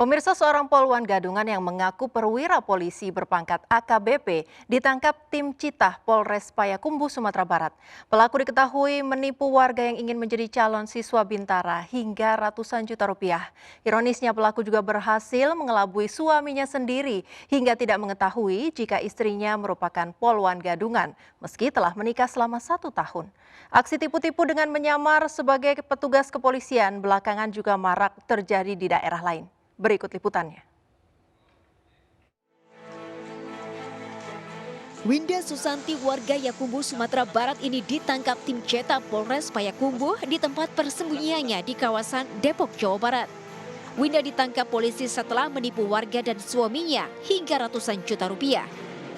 Pemirsa, seorang poluan gadungan yang mengaku perwira polisi berpangkat AKBP ditangkap tim Citah Polres Payakumbuh, Sumatera Barat. Pelaku diketahui menipu warga yang ingin menjadi calon siswa Bintara hingga ratusan juta rupiah. Ironisnya, pelaku juga berhasil mengelabui suaminya sendiri hingga tidak mengetahui jika istrinya merupakan poluan gadungan meski telah menikah selama 1 tahun. Aksi tipu-tipu dengan menyamar sebagai petugas kepolisian belakangan juga marak terjadi di daerah lain. Berikut liputannya. Winda Susanti, warga Yakumbuh, Sumatera Barat ini ditangkap tim Citah Polres Payakumbuh di tempat persembunyiannya di kawasan Depok, Jawa Barat. Winda ditangkap polisi setelah menipu warga dan suaminya hingga ratusan juta rupiah.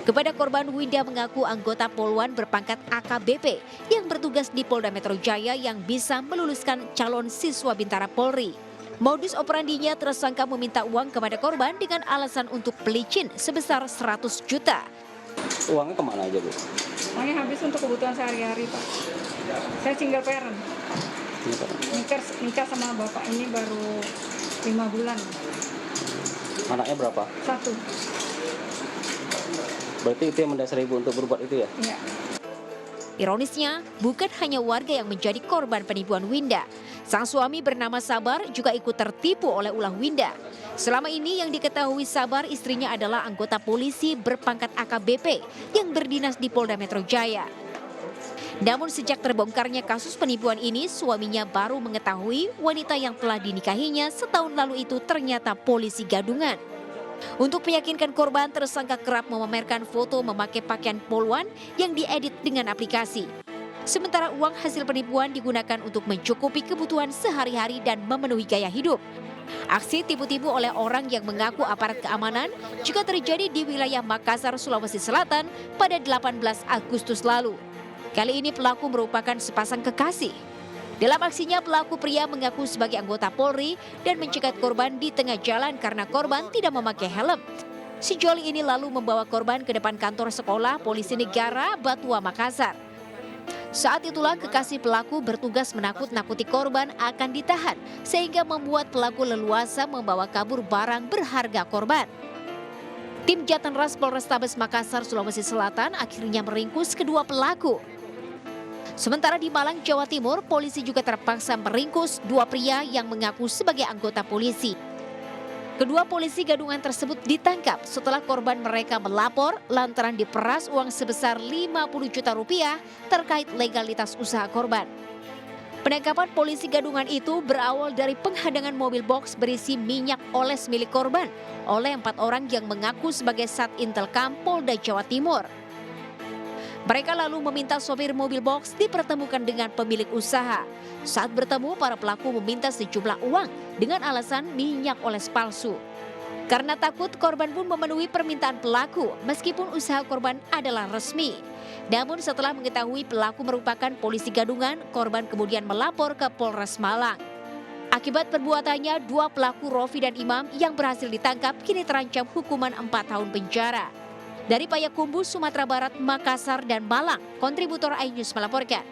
Kepada korban, Winda mengaku anggota poluan berpangkat AKBP yang bertugas di Polda Metro Jaya yang bisa meluluskan calon siswa Bintara Polri. Modus operandinya, tersangka meminta uang kepada korban dengan alasan untuk pelicin sebesar 100 juta. Uangnya kemana aja, Bu? Uangnya habis untuk kebutuhan sehari-hari, Pak. Saya single parent. Nikah sama bapak ini baru 5 bulan. Anaknya berapa? 1. Berarti itu yang mendasari Ibu untuk berbuat itu ya? Iya. Ironisnya, bukan hanya warga yang menjadi korban penipuan Winda. Sang suami bernama Sabar juga ikut tertipu oleh ulah Winda. Selama ini yang diketahui Sabar, istrinya adalah anggota polisi berpangkat AKBP yang berdinas di Polda Metro Jaya. Namun sejak terbongkarnya kasus penipuan ini, suaminya baru mengetahui wanita yang telah dinikahinya setahun lalu itu ternyata polisi gadungan. Untuk meyakinkan korban, tersangka kerap memamerkan foto memakai pakaian poluan yang diedit dengan aplikasi. Sementara uang hasil penipuan digunakan untuk mencukupi kebutuhan sehari-hari dan memenuhi gaya hidup. Aksi tipu-tipu oleh orang yang mengaku aparat keamanan juga terjadi di wilayah Makassar, Sulawesi Selatan pada 18 Agustus lalu. Kali ini pelaku merupakan sepasang kekasih. Dalam aksinya, pelaku pria mengaku sebagai anggota Polri dan mencegat korban di tengah jalan karena korban tidak memakai helm. Si Joli ini lalu membawa korban ke depan kantor sekolah Polisi Negara Batua, Makassar. Saat itulah kekasih pelaku bertugas menakut-nakuti korban akan ditahan, sehingga membuat pelaku leluasa membawa kabur barang berharga korban. Tim Jatanras Polrestabes Makassar, Sulawesi Selatan akhirnya meringkus kedua pelaku. Sementara di Malang, Jawa Timur, polisi juga terpaksa meringkus 2 pria yang mengaku sebagai anggota polisi. Kedua polisi gadungan tersebut ditangkap setelah korban mereka melapor lantaran diperas uang sebesar 50 juta rupiah terkait legalitas usaha korban. Penangkapan polisi gadungan itu berawal dari penghadangan mobil box berisi minyak oles milik korban oleh 4 orang yang mengaku sebagai Sat Intelkam Polda Jawa Timur. Mereka lalu meminta sopir mobil box dipertemukan dengan pemilik usaha. Saat bertemu, para pelaku meminta sejumlah uang dengan alasan minyak oles palsu. Karena takut, korban pun memenuhi permintaan pelaku meskipun usaha korban adalah resmi. Namun setelah mengetahui pelaku merupakan polisi gadungan, korban kemudian melapor ke Polres Malang. Akibat perbuatannya, 2 pelaku Rofi dan Imam yang berhasil ditangkap kini terancam hukuman 4 tahun penjara. Dari Payakumbuh, Sumatera Barat, Makassar, dan Malang, kontributor iNews melaporkan.